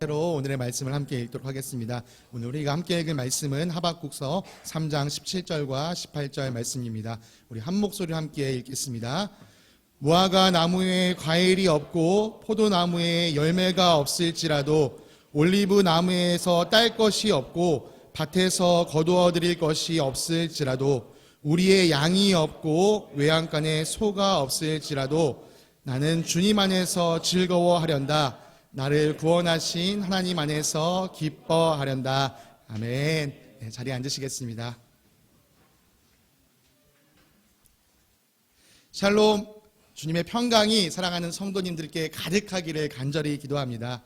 로 오늘의 말씀을 함께 읽도록 하겠습니다. 오늘 우리가 함께 읽을 말씀은 하박국서 3장 17절과 18절 말씀입니다. 우리 한 목소리로 함께 읽겠습니다. 무화과 나무에 과일이 없고 포도나무에 열매가 없을지라도 올리브 나무에서 딸 것이 없고 밭에서 거두어 드릴 것이 없을지라도 우리의 양이 없고 외양간에 소가 없을지라도 나는 주님 안에서 즐거워하련다. 나를 구원하신 하나님 안에서 기뻐하련다. 아멘. 네, 자리에 앉으시겠습니다. 샬롬, 주님의 평강이 사랑하는 성도님들께 가득하기를 간절히 기도합니다.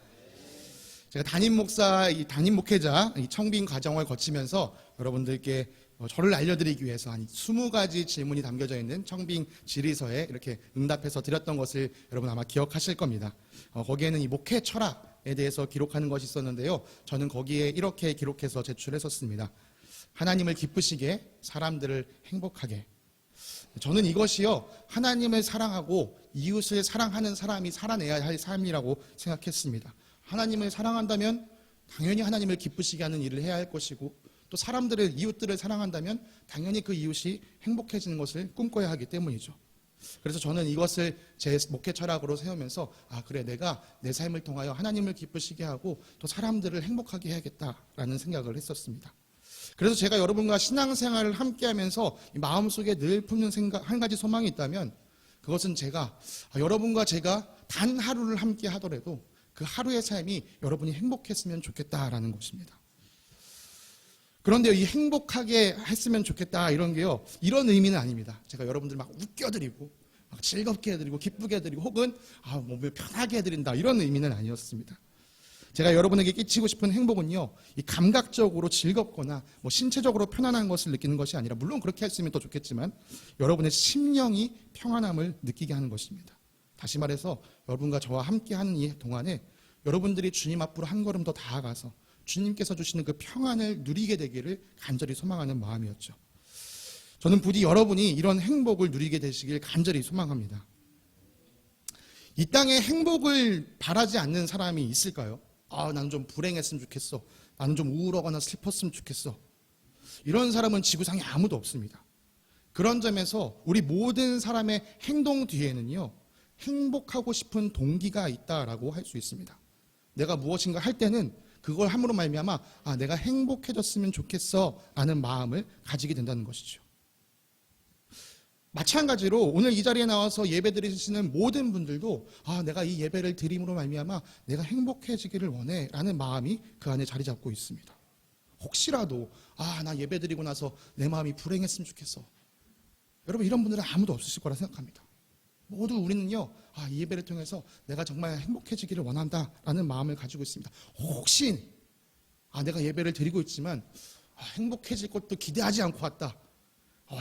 제가 담임 목회자 청빙 과정을 거치면서 여러분들께 저를 알려드리기 위해서 한 20가지 질문이 담겨져 있는 청빙 질의서에 이렇게 응답해서 드렸던 것을 여러분 아마 기억하실 겁니다. 거기에는 이 목회 철학에 대해서 기록하는 것이 있었는데요. 저는 거기에 이렇게 기록해서 제출했었습니다. 하나님을 기쁘시게, 사람들을 행복하게. 저는 이것이요, 하나님을 사랑하고 이웃을 사랑하는 사람이 살아내야 할 삶이라고 생각했습니다. 하나님을 사랑한다면 당연히 하나님을 기쁘시게 하는 일을 해야 할 것이고, 또 사람들을, 이웃들을 사랑한다면 당연히 그 이웃이 행복해지는 것을 꿈꿔야 하기 때문이죠. 그래서 저는 이것을 제 목회 철학으로 세우면서 그래, 내가 내 삶을 통하여 하나님을 기쁘시게 하고 또 사람들을 행복하게 해야겠다라는 생각을 했었습니다. 그래서 제가 여러분과 신앙생활을 함께하면서 마음속에 늘 품는 한 가지 소망이 있다면, 그것은 여러분과 제가 단 하루를 함께 하더라도 그 하루의 삶이 여러분이 행복했으면 좋겠다라는 것입니다. 그런데 이 행복하게 했으면 좋겠다 이런 게요, 이런 의미는 아닙니다. 제가 여러분들 막 웃겨드리고 막 즐겁게 해드리고 기쁘게 해드리고 혹은 몸을 편하게 해드린다 이런 의미는 아니었습니다. 제가 여러분에게 끼치고 싶은 행복은요, 이 감각적으로 즐겁거나 신체적으로 편안한 것을 느끼는 것이 아니라, 물론 그렇게 했으면 더 좋겠지만 여러분의 심령이 평안함을 느끼게 하는 것입니다. 다시 말해서 여러분과 저와 함께하는 이 동안에 여러분들이 주님 앞으로 한 걸음 더 나아가서 주님께서 주시는 그 평안을 누리게 되기를 간절히 소망하는 마음이었죠. 저는 부디 여러분이 이런 행복을 누리게 되시길 간절히 소망합니다. 이 땅에 행복을 바라지 않는 사람이 있을까요? 나는 좀 불행했으면 좋겠어. 나는 좀 우울하거나 슬펐으면 좋겠어. 이런 사람은 지구상에 아무도 없습니다. 그런 점에서 우리 모든 사람의 행동 뒤에는요, 행복하고 싶은 동기가 있다라고 할 수 있습니다. 내가 무엇인가 할 때는 그걸 함으로 말미암아 내가 행복해졌으면 좋겠어 라는 마음을 가지게 된다는 것이죠. 마찬가지로 오늘 이 자리에 나와서 예배 드리시는 모든 분들도 내가 이 예배를 드림으로 말미암아 내가 행복해지기를 원해 라는 마음이 그 안에 자리 잡고 있습니다. 혹시라도 나 예배 드리고 나서 내 마음이 불행했으면 좋겠어, 여러분 이런 분들은 아무도 없으실 거라 생각합니다. 모두 우리는요, 이 예배를 통해서 내가 정말 행복해지기를 원한다라는 마음을 가지고 있습니다. 혹시 내가 예배를 드리고 있지만 행복해질 것도 기대하지 않고 왔다.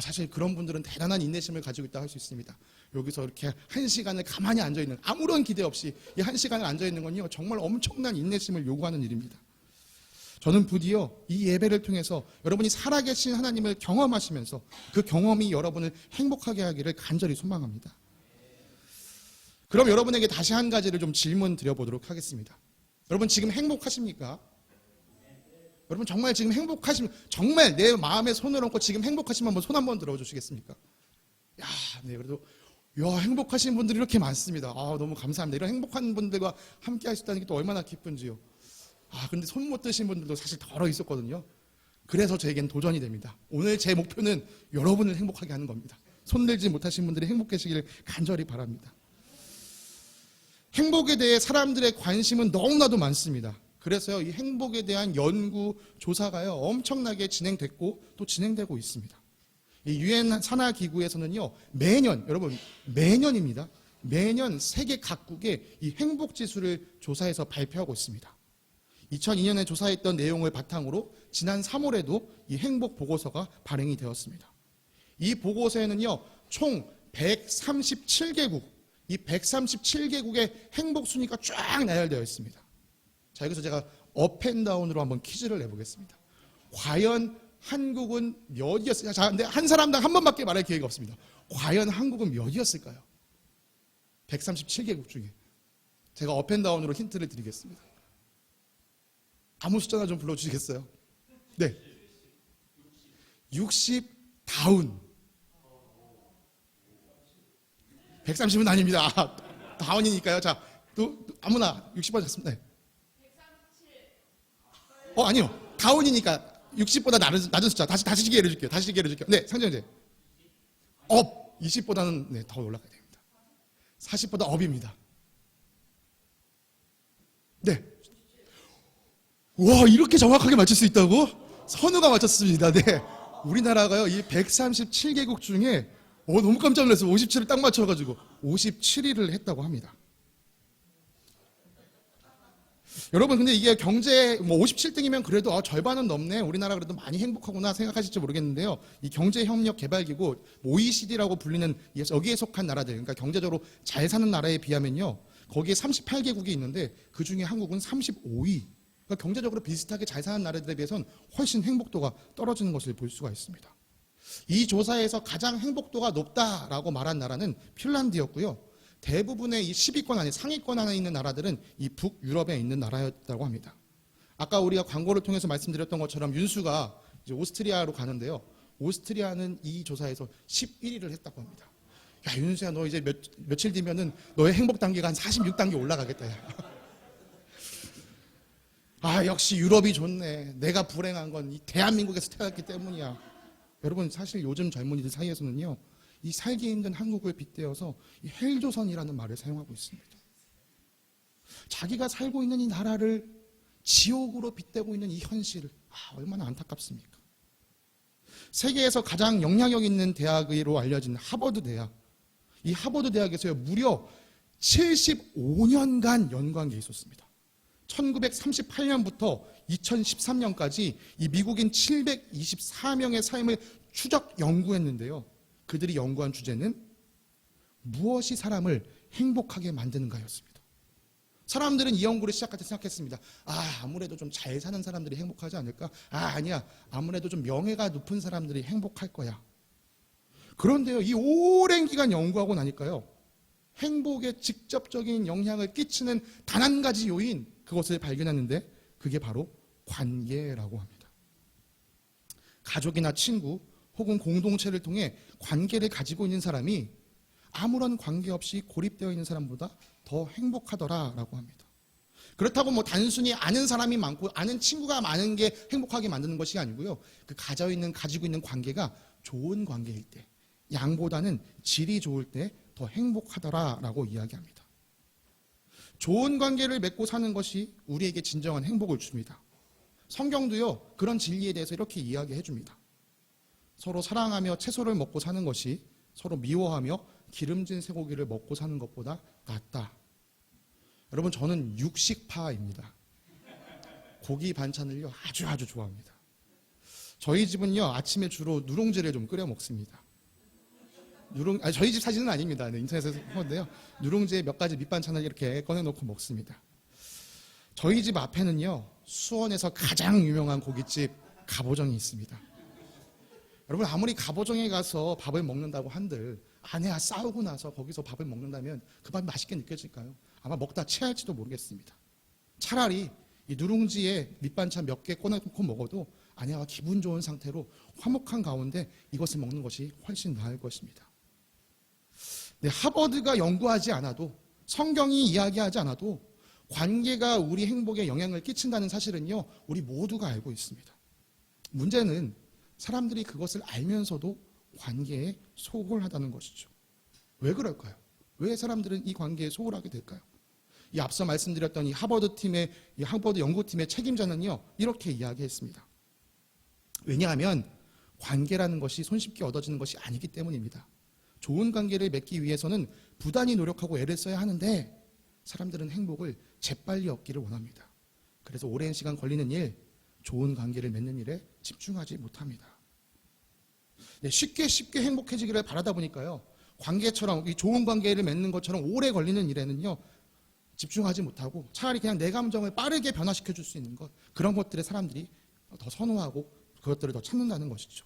사실 그런 분들은 대단한 인내심을 가지고 있다고 할 수 있습니다. 여기서 이렇게 1시간을 가만히 앉아있는, 아무런 기대 없이 이 1시간을 앉아있는 건요, 정말 엄청난 인내심을 요구하는 일입니다. 저는 부디요, 이 예배를 통해서 여러분이 살아계신 하나님을 경험하시면서 그 경험이 여러분을 행복하게 하기를 간절히 소망합니다. 그럼 여러분에게 다시 한 가지를 좀 질문 드려보도록 하겠습니다. 여러분 지금 행복하십니까? 여러분 정말 지금 정말 내 마음에 손을 얹고 지금 행복하시면 한번 손 한번 들어주시겠습니까? 그래도 행복하신 분들이 이렇게 많습니다. 너무 감사합니다. 이런 행복한 분들과 함께 할 수 있다는 게 또 얼마나 기쁜지요. 근데 손 못 드신 분들도 사실 덜어 있었거든요. 그래서 저에겐 도전이 됩니다. 오늘 제 목표는 여러분을 행복하게 하는 겁니다. 손 들지 못하신 분들이 행복해지기를 간절히 바랍니다. 행복에 대해 사람들의 관심은 너무나도 많습니다. 그래서요, 이 행복에 대한 연구, 조사가요, 엄청나게 진행됐고 또 진행되고 있습니다. 이 유엔 산하기구에서는요, 매년입니다. 매년 세계 각국의 이 행복 지수를 조사해서 발표하고 있습니다. 2002년에 조사했던 내용을 바탕으로 지난 3월에도 이 행복 보고서가 발행이 되었습니다. 이 보고서에는요, 총 137개국, 이 137개국의 행복 순위가 쫙 나열되어 있습니다. 자, 여기서 제가 업앤다운으로 한번 퀴즈를 내보겠습니다. 과연 한국은 몇이었을까요? 자, 근데 한 사람당 한 번밖에 말할 기회가 없습니다. 과연 한국은 몇이었을까요? 137개국 중에. 제가 업앤다운으로 힌트를 드리겠습니다. 아무 숫자나 좀 불러주시겠어요? 네. 60 다운. 130은 아닙니다. 다운이니까요. 자, 또 아무나 60번 잡습니다. 네. 아니요. 다운이니까 60보다 낮은 숫자. 다시 시계 해줄게요. 네, 상정제. 업. 20보다는 네, 더 올라가야 됩니다. 40보다 업입니다. 네. 와, 이렇게 정확하게 맞출 수 있다고? 선우가 맞췄습니다. 네. 우리나라가요, 이 137개국 중에 너무 깜짝 놀랐어요. 57을 딱 맞춰가지고 57위를 했다고 합니다. 여러분, 근데 이게 경제 57등이면 그래도 절반은 넘네. 우리나라 그래도 많이 행복하구나 생각하실지 모르겠는데요. 이 경제협력개발기구 OECD라고 불리는 여기에 속한 나라들, 그러니까 경제적으로 잘 사는 나라에 비하면요, 거기에 38개국이 있는데 그 중에 한국은 35위. 그러니까 경제적으로 비슷하게 잘 사는 나라들에 비해서는 훨씬 행복도가 떨어지는 것을 볼 수가 있습니다. 이 조사에서 가장 행복도가 높다라고 말한 나라는 핀란드였고요. 대부분의 이 10위권 안에 상위권 안에 있는 나라들은 이 북유럽에 있는 나라였다고 합니다. 아까 우리가 광고를 통해서 말씀드렸던 것처럼 윤수가 이제 오스트리아로 가는데요. 오스트리아는 이 조사에서 11위를 했다고 합니다. 야, 윤수야, 너 이제 며칠 뒤면은 너의 행복 단계가 한 46단계 올라가겠다. 야. 아, 역시 유럽이 좋네. 내가 불행한 건 이 대한민국에서 태어났기 때문이야. 여러분, 사실 요즘 젊은이들 사이에서는요, 이 살기 힘든 한국을 빗대어서 이 헬조선이라는 말을 사용하고 있습니다. 자기가 살고 있는 이 나라를 지옥으로 빗대고 있는 이 현실을, 얼마나 안타깝습니까? 세계에서 가장 영향력 있는 대학으로 알려진 하버드 대학, 이 하버드 대학에서요, 무려 75년간 연구한 게 있었습니다. 1938년부터 2013년까지 이 미국인 724명의 삶을 추적 연구했는데요. 그들이 연구한 주제는 무엇이 사람을 행복하게 만드는가였습니다. 사람들은 이 연구를 시작할 때 생각했습니다. 아무래도 좀 잘 사는 사람들이 행복하지 않을까? 아니야. 아무래도 좀 명예가 높은 사람들이 행복할 거야. 그런데요, 이 오랜 기간 연구하고 나니까요, 행복에 직접적인 영향을 끼치는 단 한 가지 요인, 그것을 발견했는데 그게 바로 관계라고 합니다. 가족이나 친구 혹은 공동체를 통해 관계를 가지고 있는 사람이 아무런 관계 없이 고립되어 있는 사람보다 더 행복하더라라고 합니다. 그렇다고 단순히 아는 사람이 많고 아는 친구가 많은 게 행복하게 만드는 것이 아니고요. 그 가지고 있는 관계가 좋은 관계일 때, 양보다는 질이 좋을 때 더 행복하더라라고 이야기합니다. 좋은 관계를 맺고 사는 것이 우리에게 진정한 행복을 줍니다. 성경도요, 그런 진리에 대해서 이렇게 이야기해 줍니다. 서로 사랑하며 채소를 먹고 사는 것이 서로 미워하며 기름진 쇠고기를 먹고 사는 것보다 낫다. 여러분, 저는 육식파입니다. 고기 반찬을요, 아주 좋아합니다. 저희 집은요, 아침에 주로 누룽지를 좀 끓여 먹습니다. 저희 집 사진은 아닙니다. 네, 인터넷에서 본 건데요. 누룽지에 몇 가지 밑반찬을 이렇게 꺼내놓고 먹습니다. 저희 집 앞에는요, 수원에서 가장 유명한 고깃집 갑오정이 있습니다. 여러분, 아무리 갑오정에 가서 밥을 먹는다고 한들 아내와 싸우고 나서 거기서 밥을 먹는다면 그 밥이 맛있게 느껴질까요? 아마 먹다 체할지도 모르겠습니다. 차라리 이 누룽지에 밑반찬 몇 개 꺼내놓고 먹어도 아내와 기분 좋은 상태로 화목한 가운데 이것을 먹는 것이 훨씬 나을 것입니다. 네, 하버드가 연구하지 않아도, 성경이 이야기하지 않아도 관계가 우리 행복에 영향을 끼친다는 사실은요, 우리 모두가 알고 있습니다. 문제는 사람들이 그것을 알면서도 관계에 소홀하다는 것이죠. 왜 그럴까요? 왜 사람들은 이 관계에 소홀하게 될까요? 이 앞서 말씀드렸던 이 하버드 연구팀의 책임자는요, 이렇게 이야기했습니다. 왜냐하면 관계라는 것이 손쉽게 얻어지는 것이 아니기 때문입니다. 좋은 관계를 맺기 위해서는 부단히 노력하고 애를 써야 하는데 사람들은 행복을 재빨리 얻기를 원합니다. 그래서 오랜 시간 걸리는 일, 좋은 관계를 맺는 일에 집중하지 못합니다. 네, 쉽게 행복해지기를 바라다 보니까요, 관계처럼, 이 좋은 관계를 맺는 것처럼 오래 걸리는 일에는요, 집중하지 못하고 차라리 그냥 내 감정을 빠르게 변화시켜 줄 수 있는 것, 그런 것들에 사람들이 더 선호하고 그것들을 더 찾는다는 것이죠.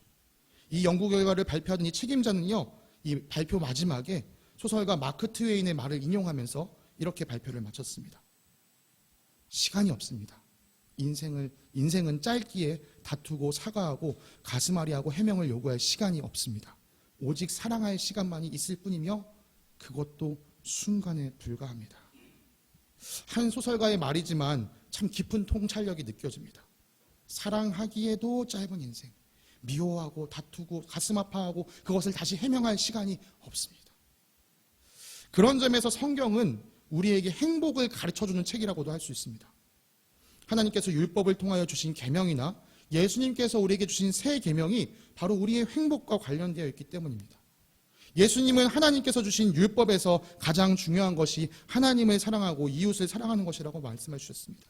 이 연구 결과를 발표하던 이 책임자는요, 이 발표 마지막에 소설가 마크 트웨인의 말을 인용하면서 이렇게 발표를 마쳤습니다. 시간이 없습니다. 인생은 짧기에 다투고 사과하고 가슴앓이하고 해명을 요구할 시간이 없습니다. 오직 사랑할 시간만이 있을 뿐이며 그것도 순간에 불과합니다. 한 소설가의 말이지만 참 깊은 통찰력이 느껴집니다. 사랑하기에도 짧은 인생, 미워하고 다투고 가슴 아파하고 그것을 다시 해명할 시간이 없습니다. 그런 점에서 성경은 우리에게 행복을 가르쳐주는 책이라고도 할 수 있습니다. 하나님께서 율법을 통하여 주신 계명이나 예수님께서 우리에게 주신 새 계명이 바로 우리의 행복과 관련되어 있기 때문입니다. 예수님은 하나님께서 주신 율법에서 가장 중요한 것이 하나님을 사랑하고 이웃을 사랑하는 것이라고 말씀해 주셨습니다.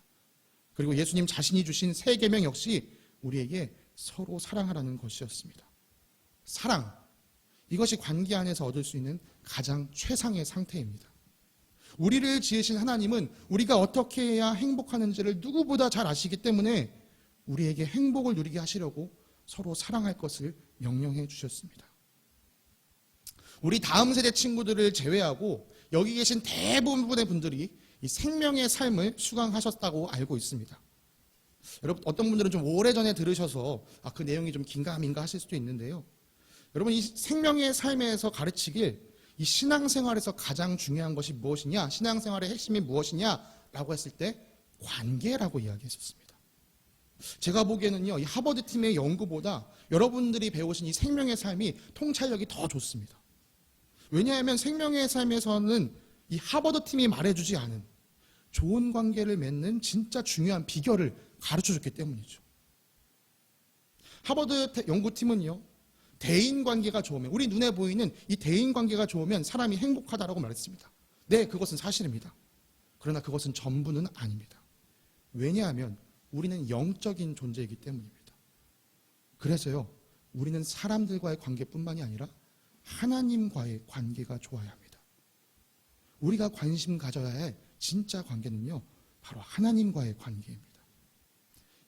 그리고 예수님 자신이 주신 새 계명 역시 우리에게 서로 사랑하라는 것이었습니다. 사랑, 이것이 관계 안에서 얻을 수 있는 가장 최상의 상태입니다. 우리를 지으신 하나님은 우리가 어떻게 해야 행복하는지를 누구보다 잘 아시기 때문에 우리에게 행복을 누리게 하시려고 서로 사랑할 것을 명령해 주셨습니다. 우리 다음 세대 친구들을 제외하고 여기 계신 대부분의 분들이 이 생명의 삶을 수강하셨다고 알고 있습니다. 여러분, 어떤 분들은 좀 오래전에 들으셔서 그 내용이 좀 긴가민가 하실 수도 있는데요. 여러분, 이 생명의 삶에서 가르치길 이 신앙생활에서 가장 중요한 것이 무엇이냐, 신앙생활의 핵심이 무엇이냐라고 했을 때 관계라고 이야기했었습니다. 제가 보기에는요, 이 하버드 팀의 연구보다 여러분들이 배우신 이 생명의 삶이 통찰력이 더 좋습니다. 왜냐하면 생명의 삶에서는 이 하버드 팀이 말해주지 않은 좋은 관계를 맺는 진짜 중요한 비결을 가르쳐줬기 때문이죠. 하버드 연구팀은요, 대인 관계가 좋으면, 우리 눈에 보이는 이 대인 관계가 좋으면 사람이 행복하다라고 말했습니다. 네, 그것은 사실입니다. 그러나 그것은 전부는 아닙니다. 왜냐하면 우리는 영적인 존재이기 때문입니다. 그래서요, 우리는 사람들과의 관계뿐만이 아니라 하나님과의 관계가 좋아야 합니다. 우리가 관심 가져야 할 진짜 관계는요, 바로 하나님과의 관계입니다.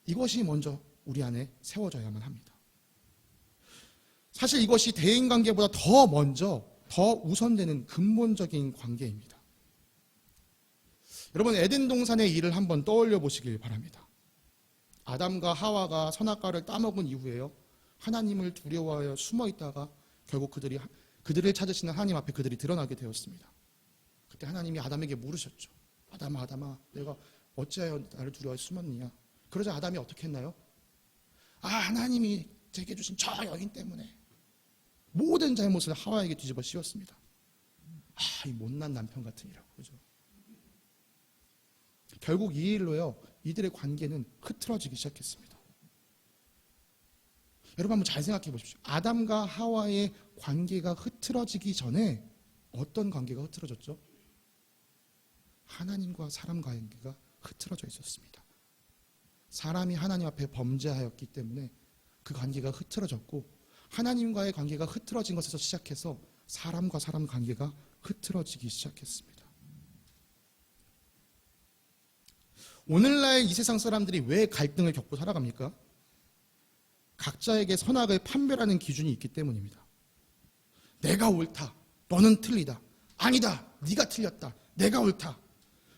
이것이 먼저 우리 안에 세워져야만 합니다. 사실 이것이 대인관계보다 더 먼저, 더 우선되는 근본적인 관계입니다. 여러분, 에덴 동산의 일을 한번 떠올려 보시길 바랍니다. 아담과 하와가 선악과를 따먹은 이후에요, 하나님을 두려워하여 숨어 있다가 결국 그들을 찾으시는 하나님 앞에 그들이 드러나게 되었습니다. 그때 하나님이 아담에게 물으셨죠. 아담아, 아담아, 내가 어찌하여 나를 두려워해 숨었느냐. 그러자 아담이 어떻게 했나요? 하나님이 제게 주신 저 여인 때문에 모든 잘못을 하와에게 뒤집어 씌웠습니다. 이 못난 남편 같으니라고. 그죠? 결국 이 일로요, 이들의 관계는 흐트러지기 시작했습니다. 여러분, 한번 잘 생각해 보십시오. 아담과 하와의 관계가 흐트러지기 전에 어떤 관계가 흐트러졌죠? 하나님과 사람 관계가 흐트러져 있었습니다. 사람이 하나님 앞에 범죄하였기 때문에 그 관계가 흐트러졌고, 하나님과의 관계가 흐트러진 것에서 시작해서 사람과 사람 관계가 흐트러지기 시작했습니다. 오늘날 이 세상 사람들이 왜 갈등을 겪고 살아갑니까? 각자에게 선악을 판별하는 기준이 있기 때문입니다. 내가 옳다, 너는 틀리다, 아니다, 네가 틀렸다, 내가 옳다.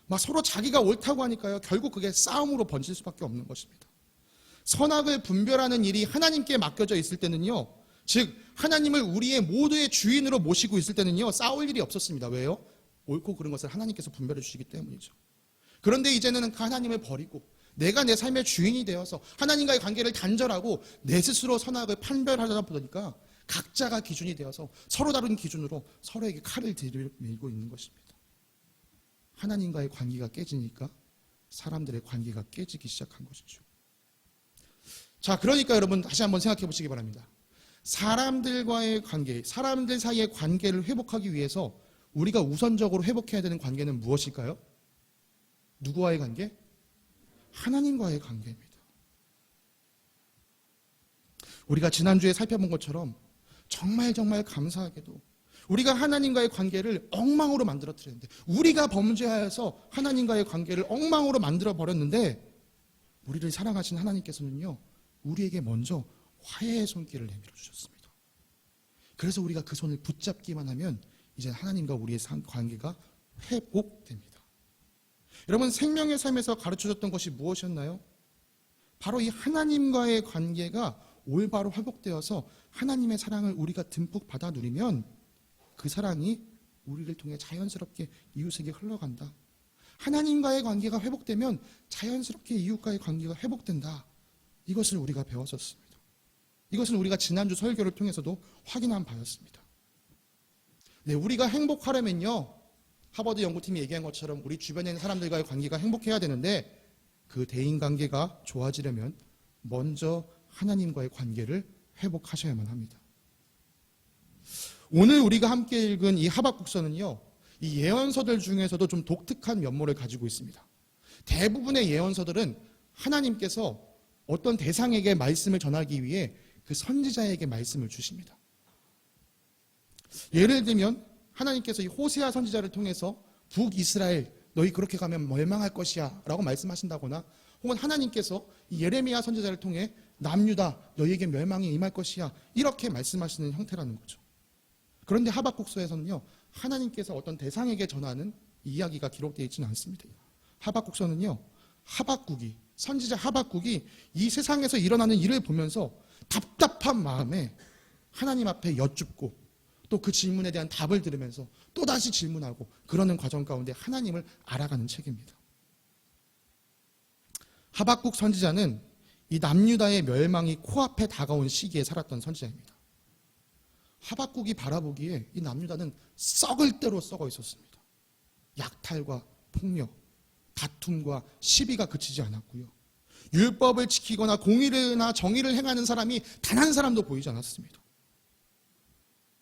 막 서로 자기가 옳다고 하니까요, 결국 그게 싸움으로 번질 수밖에 없는 것입니다. 선악을 분별하는 일이 하나님께 맡겨져 있을 때는요, 즉 하나님을 우리의 모두의 주인으로 모시고 있을 때는요, 싸울 일이 없었습니다. 왜요? 옳고 그른 것을 하나님께서 분별해 주시기 때문이죠. 그런데 이제는 그 하나님을 버리고 내가 내 삶의 주인이 되어서 하나님과의 관계를 단절하고 내 스스로 선악을 판별하다 보니까 각자가 기준이 되어서 서로 다른 기준으로 서로에게 칼을 들이밀고 있는 것입니다. 하나님과의 관계가 깨지니까 사람들의 관계가 깨지기 시작한 것이죠. 자, 그러니까 여러분 다시 한번 생각해 보시기 바랍니다. 사람들과의 관계, 사람들 사이의 관계를 회복하기 위해서 우리가 우선적으로 회복해야 되는 관계는 무엇일까요? 누구와의 관계? 하나님과의 관계입니다. 우리가 지난주에 살펴본 것처럼 정말 감사하게도 우리가 하나님과의 관계를 엉망으로 만들어뜨렸는데, 우리가 범죄하여서 하나님과의 관계를 엉망으로 만들어버렸는데, 우리를 사랑하신 하나님께서는요, 우리에게 먼저 화해의 손길을 내밀어 주셨습니다. 그래서 우리가 그 손을 붙잡기만 하면 이제 하나님과 우리의 관계가 회복됩니다. 여러분, 생명의 삶에서 가르쳐줬던 것이 무엇이었나요? 바로 이 하나님과의 관계가 올바로 회복되어서 하나님의 사랑을 우리가 듬뿍 받아 누리면 그 사랑이 우리를 통해 자연스럽게 이웃에게 흘러간다. 하나님과의 관계가 회복되면 자연스럽게 이웃과의 관계가 회복된다. 이것을 우리가 배웠었습니다. 이것은 우리가 지난주 설교를 통해서도 확인한 바였습니다. 네, 우리가 행복하려면요, 하버드 연구팀이 얘기한 것처럼 우리 주변에 있는 사람들과의 관계가 행복해야 되는데 그 대인관계가 좋아지려면 먼저 하나님과의 관계를 회복하셔야만 합니다. 오늘 우리가 함께 읽은 이 하박국서는요, 이 예언서들 중에서도 좀 독특한 면모를 가지고 있습니다. 대부분의 예언서들은 하나님께서 어떤 대상에게 말씀을 전하기 위해 그 선지자에게 말씀을 주십니다. 예를 들면 하나님께서 이 호세아 선지자를 통해서 북이스라엘 너희 그렇게 가면 멸망할 것이야 라고 말씀하신다거나, 혹은 하나님께서 이 예레미야 선지자를 통해 남유다 너희에게 멸망이 임할 것이야 이렇게 말씀하시는 형태라는 거죠. 그런데 하박국서에서는요, 하나님께서 어떤 대상에게 전하는 이야기가 기록되어 있지는 않습니다. 하박국서는요, 선지자 하박국이 이 세상에서 일어나는 일을 보면서 답답한 마음에 하나님 앞에 여쭙고 또 그 질문에 대한 답을 들으면서 또다시 질문하고 그러는 과정 가운데 하나님을 알아가는 책입니다. 하박국 선지자는 이 남유다의 멸망이 코앞에 다가온 시기에 살았던 선지자입니다. 하박국이 바라보기에 이 남유다는 썩을 대로 썩어 있었습니다. 약탈과 폭력, 다툼과 시비가 그치지 않았고요. 율법을 지키거나 공의나 정의를 행하는 사람이 단 한 사람도 보이지 않았습니다.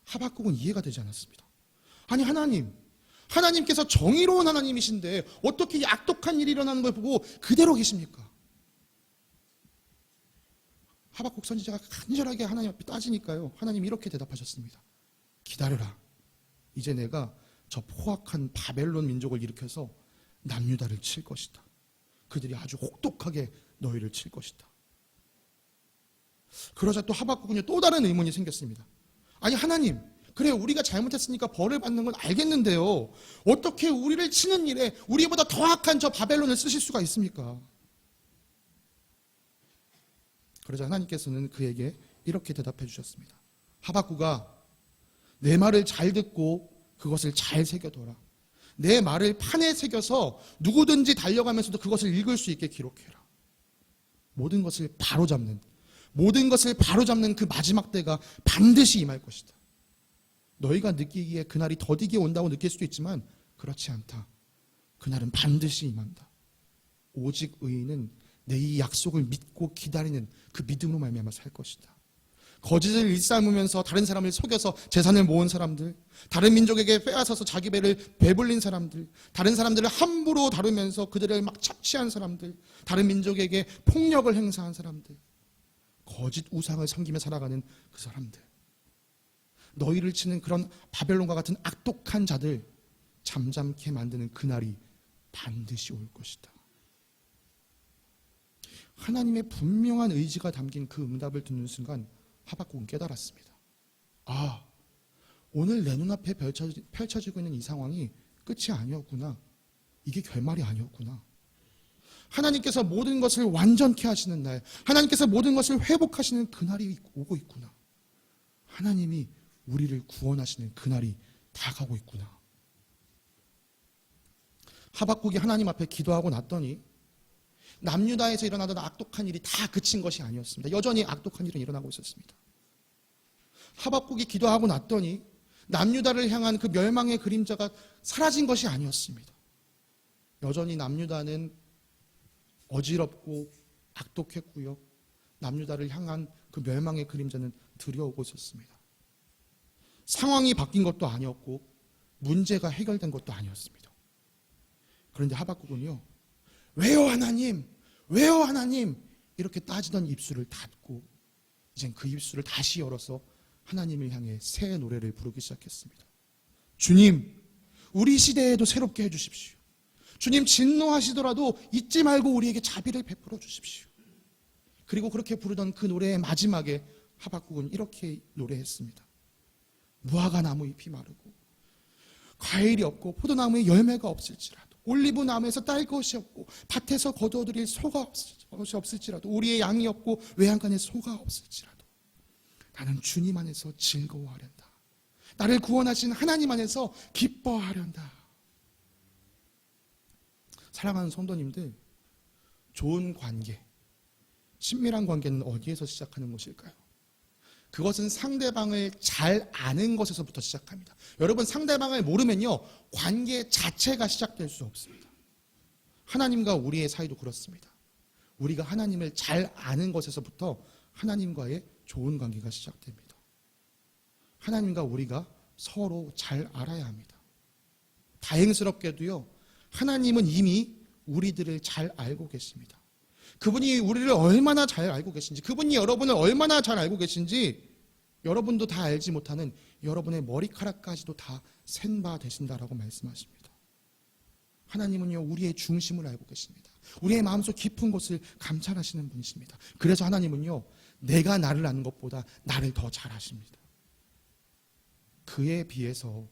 하박국은 이해가 되지 않았습니다. 아니 하나님께서 정의로운 하나님이신데 어떻게 이 악독한 일이 일어나는 걸 보고 그대로 계십니까? 하박국 선지자가 간절하게 하나님 앞에 따지니까요, 하나님이 이렇게 대답하셨습니다. 기다려라. 이제 내가 저 포악한 바벨론 민족을 일으켜서 남유다를 칠 것이다. 그들이 아주 혹독하게 너희를 칠 것이다. 그러자 또 하박국은요, 또 다른 의문이 생겼습니다. 아니 하나님, 그래 우리가 잘못했으니까 벌을 받는 건 알겠는데요, 어떻게 우리를 치는 일에 우리보다 더 악한 저 바벨론을 쓰실 수가 있습니까? 그러자 하나님께서는 그에게 이렇게 대답해 주셨습니다. 하박국아, 내 말을 잘 듣고 그것을 잘 새겨둬라. 내 말을 판에 새겨서 누구든지 달려가면서도 그것을 읽을 수 있게 기록해라. 모든 것을 바로잡는 그 마지막 때가 반드시 임할 것이다. 너희가 느끼기에 그날이 더디게 온다고 느낄 수도 있지만 그렇지 않다. 그날은 반드시 임한다. 오직 의인은 내 이 약속을 믿고 기다리는 그 믿음으로 말미암아 살 것이다. 거짓을 일삼으면서 다른 사람을 속여서 재산을 모은 사람들, 다른 민족에게 빼앗아서 자기 배를 배불린 사람들, 다른 사람들을 함부로 다루면서 그들을 막 착취한 사람들, 다른 민족에게 폭력을 행사한 사람들, 거짓 우상을 섬기며 살아가는 그 사람들, 너희를 치는 그런 바벨론과 같은 악독한 자들 잠잠케 만드는 그날이 반드시 올 것이다. 하나님의 분명한 의지가 담긴 그 응답을 듣는 순간 하박국은 깨달았습니다. 아, 오늘 내 눈앞에 펼쳐지고 있는 이 상황이 끝이 아니었구나. 이게 결말이 아니었구나. 하나님께서 모든 것을 완전케 하시는 날, 하나님께서 모든 것을 회복하시는 그날이 오고 있구나. 하나님이 우리를 구원하시는 그날이 다가오고 있구나. 하박국이 하나님 앞에 기도하고 났더니 남유다에서 일어나던 악독한 일이 다 그친 것이 아니었습니다. 여전히 악독한 일은 일어나고 있었습니다. 하박국이 기도하고 났더니 남유다를 향한 그 멸망의 그림자가 사라진 것이 아니었습니다. 여전히 남유다는 어지럽고 악독했고요, 남유다를 향한 그 멸망의 그림자는 들여오고 있었습니다. 상황이 바뀐 것도 아니었고 문제가 해결된 것도 아니었습니다. 그런데 하박국은요, 왜요 하나님 이렇게 따지던 입술을 닫고 이젠 그 입술을 다시 열어서 하나님을 향해 새 노래를 부르기 시작했습니다. 주님, 우리 시대에도 새롭게 해주십시오. 주님, 진노하시더라도 잊지 말고 우리에게 자비를 베풀어 주십시오. 그리고 그렇게 부르던 그 노래의 마지막에 하박국은 이렇게 노래했습니다. 무화과 나무 잎이 마르고 과일이 없고 포도나무에 열매가 없을지라도 올리브 나무에서 딸 것이 없고 밭에서 거두어들일 소가 것이 없을지라도 우리의 양이 없고 외양간에 소가 없을지라도 나는 주님 안에서 즐거워하련다. 나를 구원하신 하나님 안에서 기뻐하련다. 사랑하는 성도님들, 좋은 관계, 친밀한 관계는 어디에서 시작하는 것일까요? 그것은 상대방을 잘 아는 것에서부터 시작합니다. 여러분, 상대방을 모르면요, 관계 자체가 시작될 수 없습니다. 하나님과 우리의 사이도 그렇습니다. 우리가 하나님을 잘 아는 것에서부터 하나님과의 좋은 관계가 시작됩니다. 하나님과 우리가 서로 잘 알아야 합니다. 다행스럽게도요, 하나님은 이미 우리들을 잘 알고 계십니다. 그분이 우리를 얼마나 잘 알고 계신지, 그분이 여러분을 얼마나 잘 알고 계신지 여러분도 다 알지 못하는 여러분의 머리카락까지도 다 센 바 되신다라고 말씀하십니다. 하나님은요, 우리의 중심을 알고 계십니다. 우리의 마음속 깊은 곳을 감찰하시는 분이십니다. 그래서 하나님은요, 내가 나를 아는 것보다 나를 더 잘 아십니다. 그에 비해서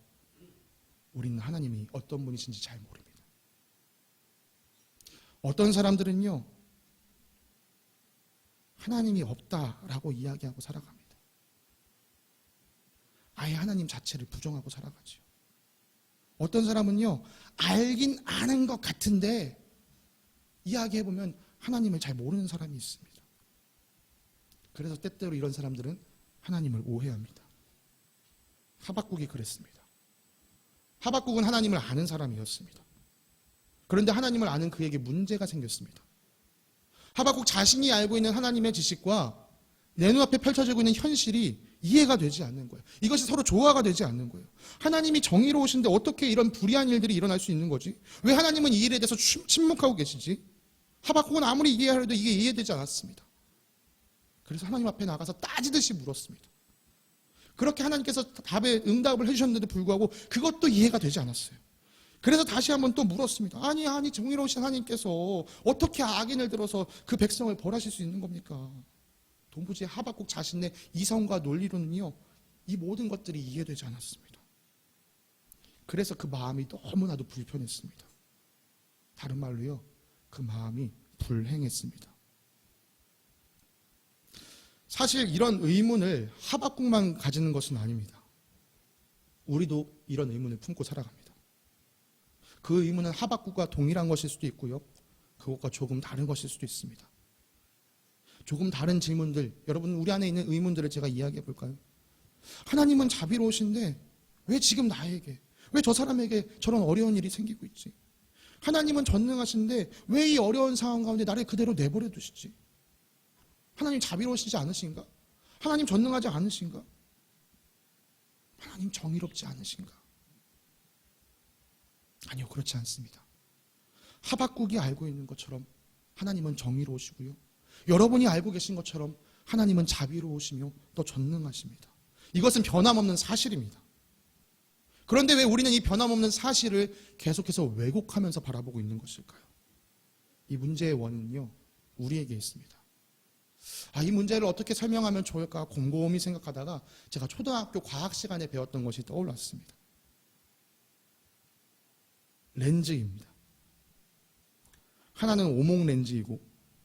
우리는 하나님이 어떤 분이신지 잘 모릅니다. 어떤 사람들은요, 하나님이 없다라고 이야기하고 살아갑니다. 아예 하나님 자체를 부정하고 살아가죠. 어떤 사람은요, 알긴 아는 것 같은데 이야기해보면 하나님을 잘 모르는 사람이 있습니다. 그래서 때때로 이런 사람들은 하나님을 오해합니다. 하박국이 그랬습니다. 하박국은 하나님을 아는 사람이었습니다. 그런데 하나님을 아는 그에게 문제가 생겼습니다. 하박국 자신이 알고 있는 하나님의 지식과 내 눈앞에 펼쳐지고 있는 현실이 이해가 되지 않는 거예요. 이것이 서로 조화가 되지 않는 거예요. 하나님이 정의로우신데 어떻게 이런 불의한 일들이 일어날 수 있는 거지? 왜 하나님은 이 일에 대해서 침묵하고 계시지? 하박국은 아무리 이해하려도 이게 이해되지 않았습니다. 그래서 하나님 앞에 나가서 따지듯이 물었습니다. 그렇게 하나님께서 답에 응답을 해주셨는데도 불구하고 그것도 이해가 되지 않았어요. 그래서 다시 한번 또 물었습니다. 아니 정의로우신 하나님께서 어떻게 악인을 들어서 그 백성을 벌하실 수 있는 겁니까? 도무지 하박국 자신의 이성과 논리로는요, 이 모든 것들이 이해되지 않았습니다. 그래서 그 마음이 너무나도 불편했습니다. 다른 말로요, 그 마음이 불행했습니다. 사실 이런 의문을 하박국만 가지는 것은 아닙니다. 우리도 이런 의문을 품고 살아갑니다. 그 의문은 하박국과 동일한 것일 수도 있고요, 그것과 조금 다른 것일 수도 있습니다. 조금 다른 질문들, 여러분 우리 안에 있는 의문들을 제가 이야기해 볼까요? 하나님은 자비로우신데 왜 지금 나에게, 왜 저 사람에게 저런 어려운 일이 생기고 있지? 하나님은 전능하신데 왜 이 어려운 상황 가운데 나를 그대로 내버려 두시지? 하나님 자비로우시지 않으신가? 하나님 전능하지 않으신가? 하나님 정의롭지 않으신가? 아니요, 그렇지 않습니다. 하박국이 알고 있는 것처럼 하나님은 정의로우시고요, 여러분이 알고 계신 것처럼 하나님은 자비로우시며 또 전능하십니다. 이것은 변함없는 사실입니다. 그런데 왜 우리는 이 변함없는 사실을 계속해서 왜곡하면서 바라보고 있는 것일까요? 이 문제의 원인은요, 우리에게 있습니다. 이 문제를 어떻게 설명하면 좋을까 곰곰이 생각하다가 제가 초등학교 과학 시간에 배웠던 것이 떠올랐습니다. 렌즈입니다. 하나는 오목 렌즈이고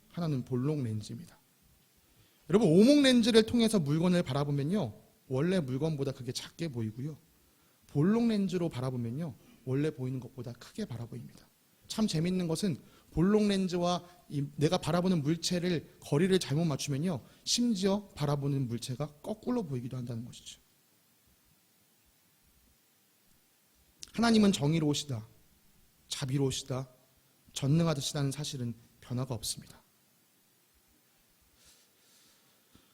하나는 볼록 렌즈입니다. 여러분, 오목 렌즈를 통해서 물건을 바라보면요, 원래 물건보다 그게 작게 보이고요, 볼록 렌즈로 바라보면요, 원래 보이는 것보다 크게 바라보입니다. 참 재밌는 것은 볼록 렌즈와 내가 바라보는 물체를 거리를 잘못 맞추면요, 심지어 바라보는 물체가 거꾸로 보이기도 한다는 것이죠. 하나님은 정의로우시다, 자비로우시다, 전능하시다는 사실은 변화가 없습니다.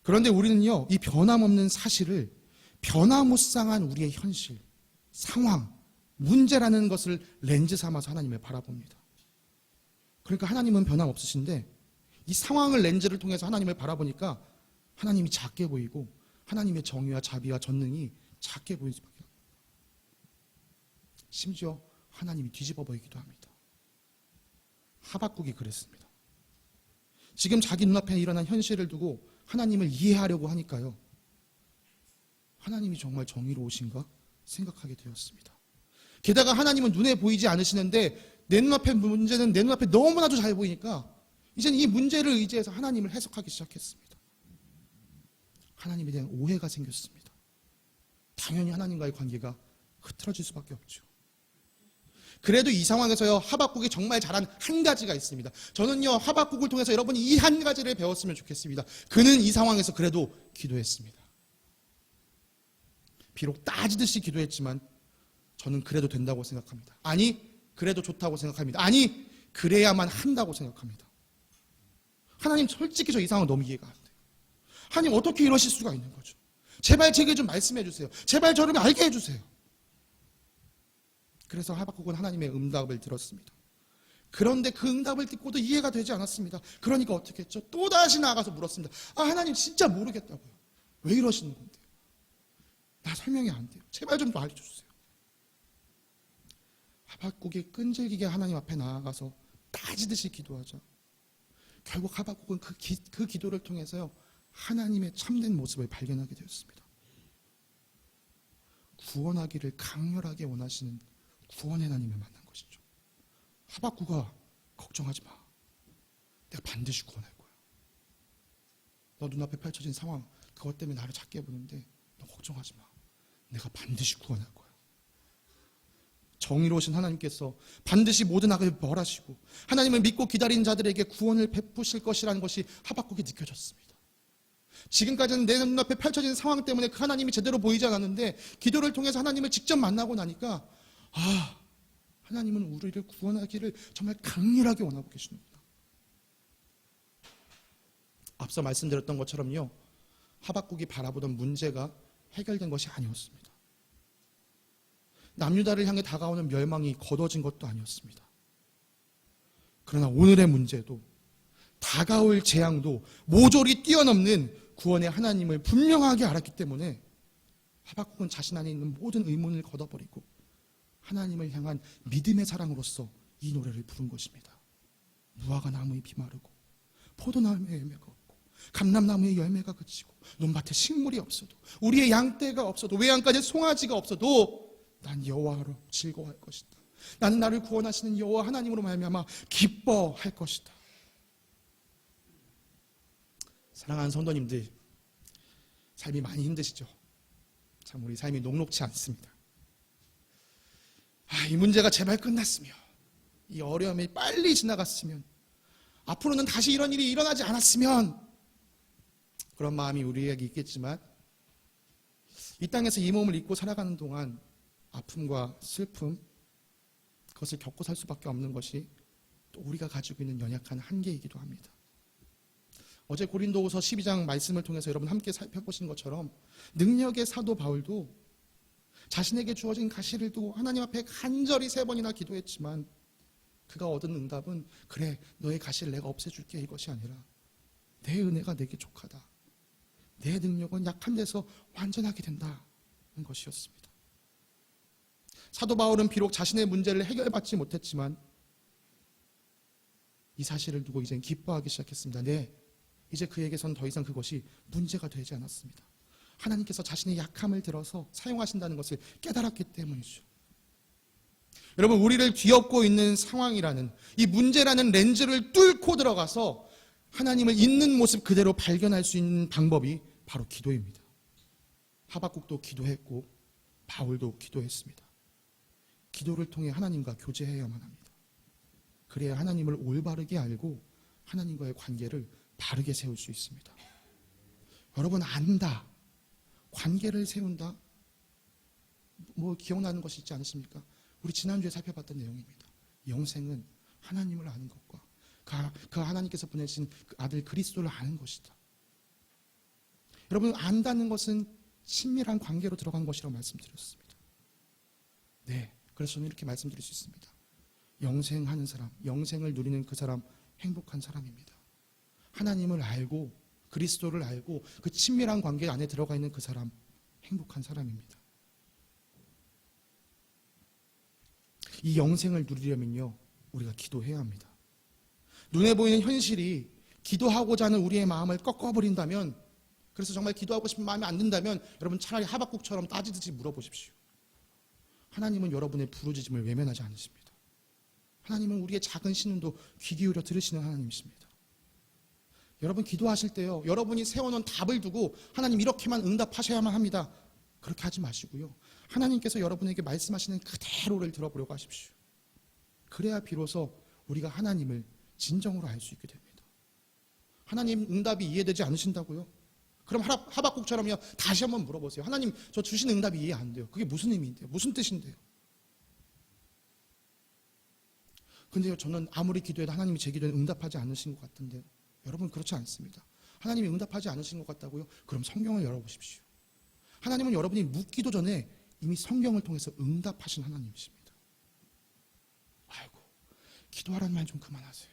그런데 우리는요, 이 변함없는 사실을 변화무쌍한 우리의 현실, 상황, 문제라는 것을 렌즈 삼아서 하나님을 바라봅니다. 그러니까 하나님은 변함없으신데 이 상황을 렌즈를 통해서 하나님을 바라보니까 하나님이 작게 보이고 하나님의 정의와 자비와 전능이 작게 보일 수밖에 없습니다. 심지어 하나님이 뒤집어 보이기도 합니다. 하박국이 그랬습니다. 지금 자기 눈앞에 일어난 현실을 두고 하나님을 이해하려고 하니까요, 하나님이 정말 정의로우신가 생각하게 되었습니다. 게다가 하나님은 눈에 보이지 않으시는데 내 눈앞에 문제는 내 눈앞에 너무나도 잘 보이니까 이제는 이 문제를 의지해서 하나님을 해석하기 시작했습니다. 하나님에 대한 오해가 생겼습니다. 당연히 하나님과의 관계가 흐트러질 수밖에 없죠. 그래도 이 상황에서요, 하박국이 정말 잘한 한 가지가 있습니다. 저는요, 하박국을 통해서 여러분이 이 한 가지를 배웠으면 좋겠습니다. 그는 이 상황에서 그래도 기도했습니다. 비록 따지듯이 기도했지만 저는 그래도 된다고 생각합니다. 아니, 그래도 좋다고 생각합니다. 아니, 그래야만 한다고 생각합니다. 하나님, 솔직히 저 이 상황 너무 이해가 안 돼요. 하나님, 어떻게 이러실 수가 있는 거죠? 제발 제게 좀 말씀해 주세요. 제발 저를 알게 해주세요. 그래서 하박국은 하나님의 응답을 들었습니다. 그런데 그 응답을 듣고도 이해가 되지 않았습니다. 그러니까 어떻게 했죠? 또다시 나아가서 물었습니다. 하나님, 진짜 모르겠다고요. 왜 이러시는 건데요? 나 설명이 안 돼요. 제발 좀 알려주세요. 하박국이 끈질기게 하나님 앞에 나아가서 따지듯이 기도하자 결국 하박국은 그 기도를 통해서요, 하나님의 참된 모습을 발견하게 되었습니다. 구원하기를 강렬하게 원하시는 구원의 하나님을 만난 것이죠. 하박국아, 걱정하지 마. 내가 반드시 구원할 거야. 너 눈앞에 펼쳐진 상황, 그것 때문에 나를 작게 보는데 너 걱정하지 마. 내가 반드시 구원할 거야. 정의로우신 하나님께서 반드시 모든 악을 벌하시고 하나님을 믿고 기다리는 자들에게 구원을 베푸실 것이라는 것이 하박국이 느껴졌습니다. 지금까지는 내 눈앞에 펼쳐진 상황 때문에 그 하나님이 제대로 보이지 않았는데 기도를 통해서 하나님을 직접 만나고 나니까 하나님은 우리를 구원하기를 정말 강렬하게 원하고 계시는구나. 앞서 말씀드렸던 것처럼요, 하박국이 바라보던 문제가 해결된 것이 아니었습니다. 남유다를 향해 다가오는 멸망이 거둬진 것도 아니었습니다. 그러나 오늘의 문제도 다가올 재앙도 모조리 뛰어넘는 구원의 하나님을 분명하게 알았기 때문에 하박국은 자신 안에 있는 모든 의문을 걷어버리고 하나님을 향한 믿음의 사랑으로서 이 노래를 부른 것입니다. 무화과 나무의 비마르고 포도나무의 열매가 없고 감람나무의 열매가 그치고 논밭에 식물이 없어도 우리의 양떼가 없어도 외양간에 송아지가 없어도 난 여호와로 즐거워할 것이다. 나는 나를 구원하시는 여호와 하나님으로 말미암아 기뻐할 것이다. 사랑하는 성도님들, 삶이 많이 힘드시죠? 참 우리 삶이 녹록치 않습니다. 이 문제가 제발 끝났으면, 이 어려움이 빨리 지나갔으면, 앞으로는 다시 이런 일이 일어나지 않았으면, 그런 마음이 우리에게 있겠지만 이 땅에서 이 몸을 입고 살아가는 동안 아픔과 슬픔, 그것을 겪고 살 수밖에 없는 것이 또 우리가 가지고 있는 연약한 한계이기도 합니다. 어제 고린도후서 12장 말씀을 통해서 여러분 함께 살펴보신 것처럼 능력의 사도 바울도 자신에게 주어진 가시를 두고 하나님 앞에 간절히 3번이나 기도했지만 그가 얻은 응답은 그래, 너의 가시를 내가 없애줄게, 이것이 아니라 내 은혜가 내게 족하다, 내 능력은 약한 데서 완전하게 된다는 것이었습니다. 사도 바울은 비록 자신의 문제를 해결받지 못했지만 이 사실을 두고 이젠 기뻐하기 시작했습니다. 이제 그에게선 더 이상 그것이 문제가 되지 않았습니다. 하나님께서 자신의 약함을 들어서 사용하신다는 것을 깨달았기 때문이죠. 여러분, 우리를 뒤엎고 있는 상황이라는 이 문제라는 렌즈를 뚫고 들어가서 하나님을 있는 모습 그대로 발견할 수 있는 방법이 바로 기도입니다. 하박국도 기도했고 바울도 기도했습니다. 기도를 통해 하나님과 교제해야만 합니다. 그래야 하나님을 올바르게 알고 하나님과의 관계를 바르게 세울 수 있습니다. 여러분, 안다, 관계를 세운다, 기억나는 것이 있지 않으십니까? 우리 지난주에 살펴봤던 내용입니다. 영생은 하나님을 아는 것과 그 하나님께서 보내신 그 아들 그리스도를 아는 것이다. 여러분, 안다는 것은 친밀한 관계로 들어간 것이라고 말씀드렸습니다. 그래서 저는 이렇게 말씀드릴 수 있습니다. 영생하는 사람, 영생을 누리는 그 사람, 행복한 사람입니다. 하나님을 알고 그리스도를 알고 그 친밀한 관계 안에 들어가 있는 그 사람, 행복한 사람입니다. 이 영생을 누리려면요, 우리가 기도해야 합니다. 눈에 보이는 현실이 기도하고자 하는 우리의 마음을 꺾어버린다면, 그래서 정말 기도하고 싶은 마음이 안 든다면 여러분 차라리 하박국처럼 따지듯이 물어보십시오. 하나님은 여러분의 부르짖음을 외면하지 않으십니다. 하나님은 우리의 작은 신음도 귀 기울여 들으시는 하나님이십니다. 여러분 기도하실 때요, 여러분이 세워놓은 답을 두고 하나님 이렇게만 응답하셔야만 합니다, 그렇게 하지 마시고요, 하나님께서 여러분에게 말씀하시는 그대로를 들어보려고 하십시오. 그래야 비로소 우리가 하나님을 진정으로 알 수 있게 됩니다. 하나님 응답이 이해되지 않으신다고요? 그럼 하박국처럼요, 다시 한번 물어보세요. 하나님, 저 주신 응답이 이해 안 돼요. 그게 무슨 의미인데요? 무슨 뜻인데요? 근데요, 저는 아무리 기도해도 하나님이 제 기도에 응답하지 않으신 것 같은데요. 여러분 그렇지 않습니다. 하나님이 응답하지 않으신 것 같다고요? 그럼 성경을 열어보십시오. 하나님은 여러분이 묻기도 전에 이미 성경을 통해서 응답하신 하나님이십니다. 아이고, 기도하라는 말 좀 그만하세요.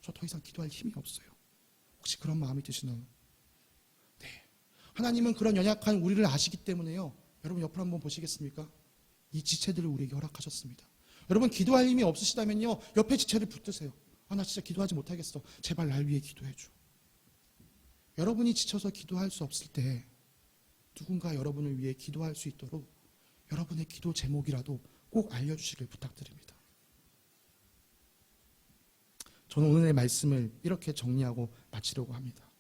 저 더 이상 기도할 힘이 없어요. 혹시 그런 마음이 드시나요? 네, 하나님은 그런 연약한 우리를 아시기 때문에요, 여러분 옆으로 한번 보시겠습니까? 이 지체들을 우리에게 허락하셨습니다. 여러분 기도할 힘이 없으시다면요, 옆에 지체를 붙드세요. 나 진짜 기도하지 못하겠어, 제발 날 위해 기도해줘. 여러분이 지쳐서 기도할 수 없을 때 누군가 여러분을 위해 기도할 수 있도록 여러분의 기도 제목이라도 꼭 알려주시길 부탁드립니다. 저는 오늘의 말씀을 이렇게 정리하고 마치려고 합니다.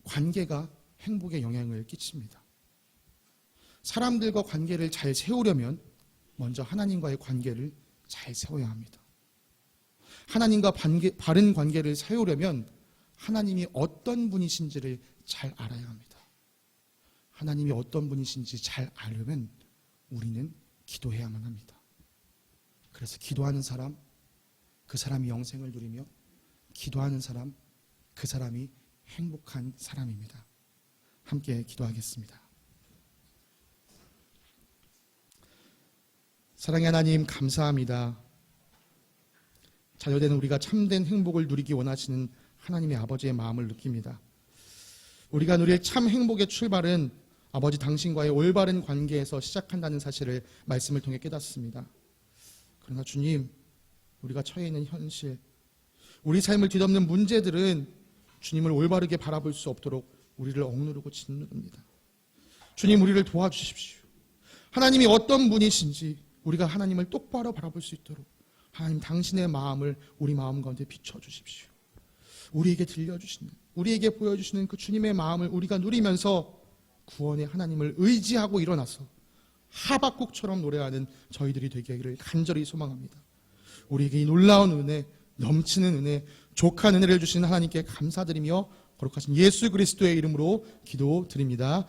관계가 행복에 영향을 끼칩니다. 사람들과 관계를 잘 세우려면 먼저 하나님과의 관계를 잘 세워야 합니다. 하나님과 바른 관계를 세우려면 하나님이 어떤 분이신지를 잘 알아야 합니다. 하나님이 어떤 분이신지 잘 알려면 우리는 기도해야만 합니다. 그래서 기도하는 사람, 그 사람이 영생을 누리며, 기도하는 사람, 그 사람이 행복한 사람입니다. 함께 기도하겠습니다. 사랑의 하나님, 감사합니다. 자녀된 우리가 참된 행복을 누리기 원하시는 하나님의 아버지의 마음을 느낍니다. 우리가 누릴 참 행복의 출발은 아버지 당신과의 올바른 관계에서 시작한다는 사실을 말씀을 통해 깨닫습니다. 그러나 주님, 우리가 처해 있는 현실, 우리 삶을 뒤덮는 문제들은 주님을 올바르게 바라볼 수 없도록 우리를 억누르고 짓누릅니다. 주님, 우리를 도와주십시오. 하나님이 어떤 분이신지 우리가 하나님을 똑바로 바라볼 수 있도록 하나님 당신의 마음을 우리 마음 가운데 비춰주십시오. 우리에게 들려주시는, 우리에게 보여주시는 그 주님의 마음을 우리가 누리면서 구원의 하나님을 의지하고 일어나서 하박국처럼 노래하는 저희들이 되기를 간절히 소망합니다. 우리에게 이 놀라운 은혜, 넘치는 은혜, 족한 은혜를 주신 하나님께 감사드리며 거룩하신 예수 그리스도의 이름으로 기도드립니다.